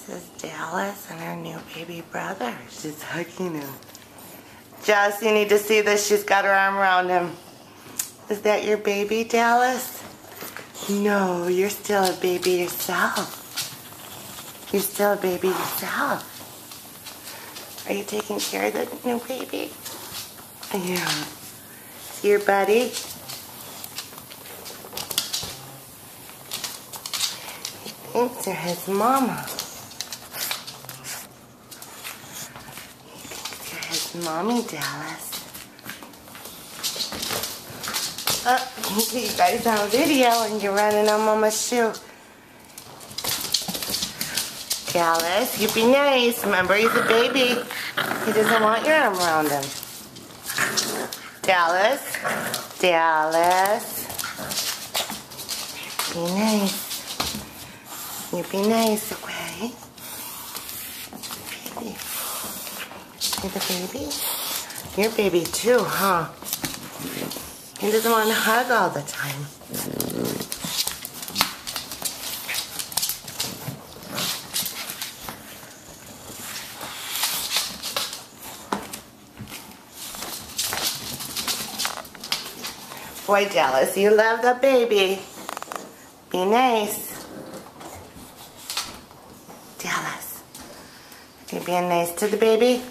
This is Dallas and her new baby brother. She's hugging him. Jess, you need to see this. She's got her arm around him. Is that your baby, Dallas? No, you're still a baby yourself. You're still a baby yourself. Are you taking care of the new baby? Yeah. See your buddy? He thinks you're his mama. He thinks you're his mommy, Dallas. You guys on video and you're running on Mama's shoe. Dallas, you be nice. Remember, he's a baby. He doesn't want your arm around him. Dallas. Dallas. Be nice. You be nice, okay? Baby. You're the baby? You're baby too, huh? He doesn't want to hug all the time. Boy, Dallas, you love the baby. Be nice. Dallas, you being nice to the baby?